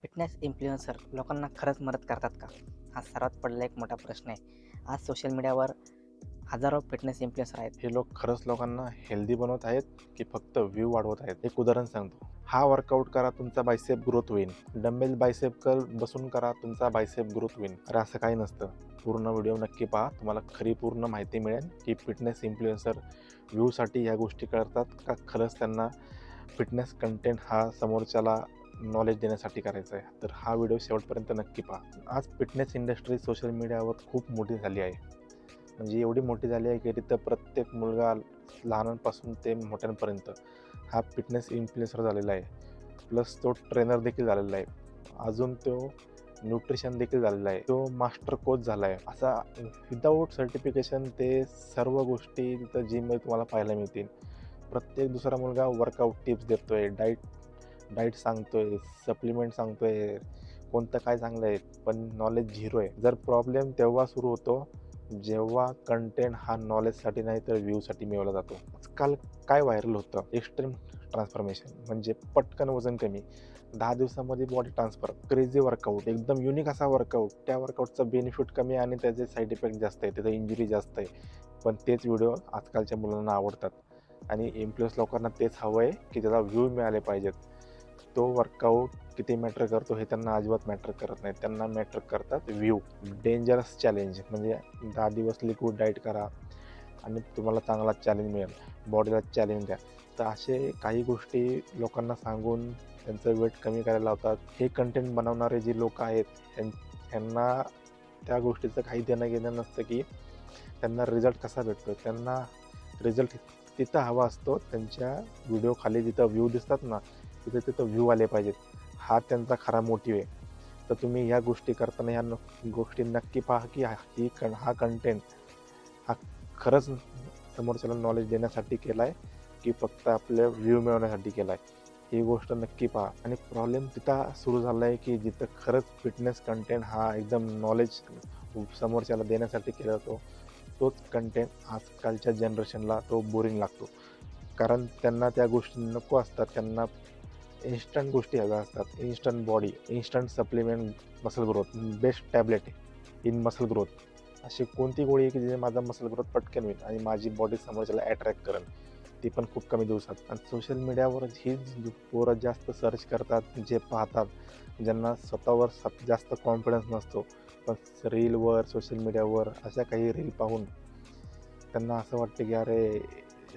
Fitness influencer लोकांना खरंच मदत करतात का? हा सर्वात पडलेला एक मोठा प्रश्न आहे. आज सोशल मीडियावर हजारो फिटनेस इन्फ्लुएन्सर आहेत. हे लोक खरंच लोकांना हेल्दी बनवत आहेत की फक्त व्ह्यू वाढवत आहेत? एक उदाहरण सांगतो. हा वर्कआउट करा, तुमचा बायसेप ग्रोथ होईल. डंबेल बायसेप कर बसून करा, तुमचा बायसेप ग्रोथ होईल. अरे असं काही नसतं. पूर्ण व्हिडिओ नक्की पहा, तुम्हाला खरी पूर्ण माहिती मिळेल की फिटनेस इन्फ्लुएन्सर व्ह्यूसाठी या गोष्टी करतात का खरंच त्यांना फिटनेस कंटेंट हा समोरच्याला नॉलेज देण्यासाठी करायचा आहे. तर हा व्हिडिओ शेवटपर्यंत नक्की पहा. आज फिटनेस इंडस्ट्री सोशल मीडियावर खूप मोठी झाली आहे. म्हणजे एवढी मोठी झाली आहे की तिथं प्रत्येक मुलगा लहानांपासून ते मोठ्यांपर्यंत हा फिटनेस इन्फ्लुएन्सर झालेला आहे. प्लस तो ट्रेनर देखील झालेला आहे. अजून तो न्यूट्रिशन देखील झालेला आहे. तो मास्टर कोच झाला आहे. असा विदाऊट सर्टिफिकेशन ते सर्व गोष्टी तिथं जिममध्ये तुम्हाला पाहायला मिळतील. प्रत्येक दुसरा मुलगा वर्कआउट टिप्स देतोय, डाईट सांगतोय, सप्लिमेंट सांगतोय, कोणतं काय चांगलं आहे, पण नॉलेज झिरो आहे. जर प्रॉब्लेम तेव्हा सुरू होतो जेव्हा कंटेंट हा नॉलेजसाठी नाही तर व्ह्यूसाठी मिळवला जातो. आजकाल काय व्हायरल होतं? एक्स्ट्रीम ट्रान्सफॉर्मेशन म्हणजे पटकन वजन कमी, 10 दिवसामध्ये बॉडी ट्रान्सफर, क्रेझी वर्कआउट, एकदम युनिक असा वर्कआउट. त्या वर्कआउटचा बेनिफिट कमी आणि त्याचे साईड इफेक्ट जास्त आहे, त्याचं इंजुरी जास्त आहे. पण तेच व्हिडिओ आजकालच्या मुलांना आवडतात आणि इन्फ्लुएन्स लोकांना तेच हवं आहे की त्याला व्ह्यू मिळाले पाहिजेत. तो वर्कआउट किती मॅटर करतो हे त्यांना अजिबात मॅटर करत नाही. त्यांना मॅटर करतात व्ह्यू. डेंजरस चॅलेंज म्हणजे 10 दिवस लिक्विड डाएट करा आणि तुम्हाला चांगला चॅलेंज मिळेल, बॉडीला चॅलेंज द्या. तर असे काही गोष्टी लोकांना सांगून त्यांचं वेट कमी करायला लावतात. हे कंटेंट बनवणारे जे लोक आहेत त्यांना त्या गोष्टीचं काही देणं घेणं नसतं की त्यांना रिझल्ट कसा भेटतो. त्यांना रिझल्ट तिथं हवा असतो, त्यांच्या व्हिडिओ खाली जिथं व्ह्यू दिसतात ना, तिथं व्ह्यू आले पाहिजेत. हा त्यांचा खरा मोटिव्ह आहे. तर तुम्ही या गोष्टी करताना गोष्टी नक्की पहा की हा कंटेंट हा खरंच समोरच्याला नॉलेज देण्यासाठी केला आहे की फक्त आपले व्ह्यू मिळवण्यासाठी केला आहे. ही गोष्ट नक्की पहा. आणि प्रॉब्लेम तिथं सुरू झाला आहे की जिथं खरंच फिटनेस कंटेंट हा एकदम नॉलेज समोरच्याला देण्यासाठी केला जातो, तोच कंटेंट आजकालच्या जनरेशनला तो बोरिंग लागतो. कारण त्यांना त्या गोष्टी नको असतात. त्यांना इन्स्टंट गोष्टी हव्या असतात. Instant body, instant supplement, muscle growth, best tablet in muscle growth. अशी कोणती गोळी आहे की जिने माझा मसल ग्रोथ पटकन होईल आणि माझी बॉडी समोरच्याला अट्रॅक्ट करेल, ती पण खूप कमी दिवसात. आणि सोशल मीडियावर ही पोरं जास्त सर्च करतात, जे पाहतात, ज्यांना स्वतःवर जास्त कॉन्फिडन्स नसतो, पण रीलवर, सोशल मीडियावर अशा काही रील पाहून त्यांना असं वाटतं की अरे,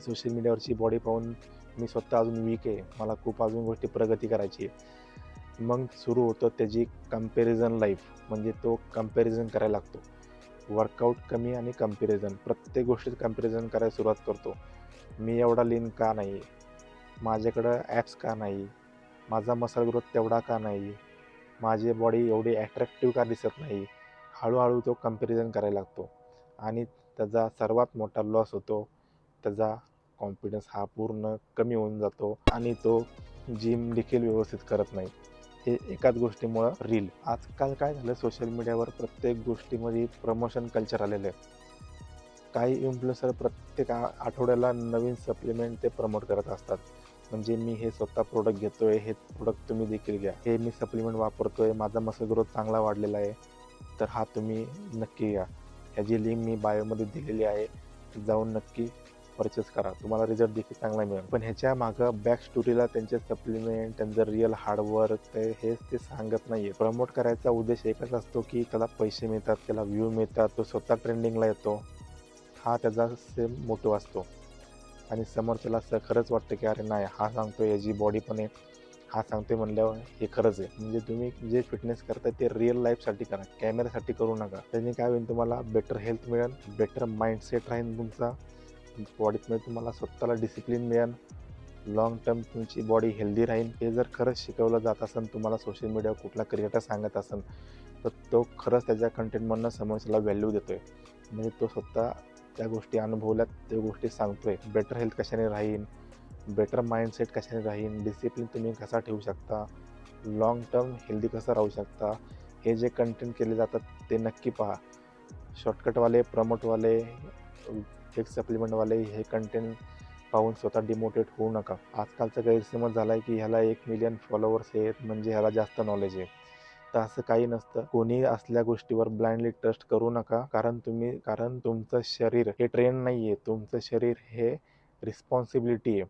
सोशल मीडियावरची बॉडी पाहून मी स्वतः अजून वीक आहे, मला खूप अजून गोष्टी प्रगती करायची आहे. मग सुरू होतं त्याची कंपॅरिझन लाईफ. म्हणजे तो कंपॅरिझन करायला लागतो. वर्कआउट कमी आणि कंपॅरिझन, प्रत्येक गोष्टीत कंपॅरिझन करायला सुरुवात करतो. मी एवढा लीन का नाही, माझ्याकडं ॲप्स का नाही, माझा मसल ग्रोथ तेवढा का नाही, माझी बॉडी एवढी अट्रॅक्टिव्ह का दिसत नाही. हळूहळू तो कंपॅरिझन करायला लागतो आणि त्याचा सर्वात मोठा लॉस होतो. त्याचा कॉन्फिडन्स हा पूर्ण कमी होऊन जातो आणि तो जिम देखील व्यवस्थित करत नाही. हे एकाच गोष्टीमुळं रील. आजकाल काय झालं, सोशल मीडियावर प्रत्येक गोष्टीमध्ये प्रमोशन कल्चर आलेलं आहे. काही इन्फ्लुएन्सर प्रत्येक आठवड्याला नवीन सप्लिमेंट ते प्रमोट करत असतात. म्हणजे मी हे स्वतः प्रोडक्ट घेतोय, हे प्रोडक्ट तुम्ही देखील घ्या. हे मी सप्लिमेंट वापरतोय, माझा मसल ग्रोथ चांगला वाढलेला आहे, तर हा तुम्ही नक्की घ्या. ह्याची लिंक मी बायोमध्ये दिलेली आहे. जाऊन नक्की परचेस करा. तुम्हाला रिझल्ट देखील चांगला मिळेल. पण ह्याच्या मागं बॅक स्टोरीला त्यांचे सप्लिमेंट, त्यांचं रिअल हार्डवर्क हेच ते सांगत नाही आहे. प्रमोट करायचा उद्देश एकच असतो की त्याला पैसे मिळतात, त्याला व्ह्यू मिळतात, तो स्वतः ट्रेंडिंगला येतो. हा त्याचा सेम मोटिव्ह असतो आणि समोरच्याला असं खरंच वाटतं की अरे नाही, हा सांगतोय याची बॉडी पण आहे, हा सांगतोय म्हणल्यावर हे खरंच आहे. म्हणजे तुम्ही जे फिटनेस करताय ते रिअल लाईफसाठी करा, कॅमेऱ्यासाठी करू नका. त्याने काय होईल, तुम्हाला बेटर हेल्थ मिळेल, बेटर माइंडसेट राहील तुमचा बॉडीमध्ये, तुम्हाला स्वतःला डिसिप्लिन मिळेल, लाँग टर्म तुमची बॉडी हेल्दी राहील. हे जर खरंच शिकवलं जात असेल तुम्हाला, सोशल मीडियावर कुठला क्रिएटर सांगत असेल, तर तो खरंच त्याच्या कंटेंटमधनं समोरच्याला व्हॅल्यू देतोय. म्हणजे तो स्वतः त्या गोष्टी अनुभवल्यात, त्या गोष्टी सांगतोय. बेटर हेल्थ कशाने राहील, बेटर माइंडसेट कशाने राहील, डिसिप्लिन तुम्ही कसा ठेवू शकता, लाँग टर्म हेल्दी कसं राहू शकता, हे जे कंटेंट केले जातात ते नक्की पहा. शॉर्टकटवाले, प्रमोटवाले, फेक सप्लिमेंटवाले हे कंटेंट पाहून स्वतः डिमोटिवेट होऊ नका. आजकालचा गैरसमज झाला आहे की ह्याला 1 मिलियन फॉलोअर्स आहेत म्हणजे ह्याला जास्त नॉलेज आहे. तर असं काही नसतं. कोणी असल्या गोष्टीवर ब्लाइंडली ट्रस्ट करू नका. कारण तुमचं शरीर हे ट्रेन नाही आहे. तुमचं शरीर हे रिस्पॉन्सिबिलिटी आहे.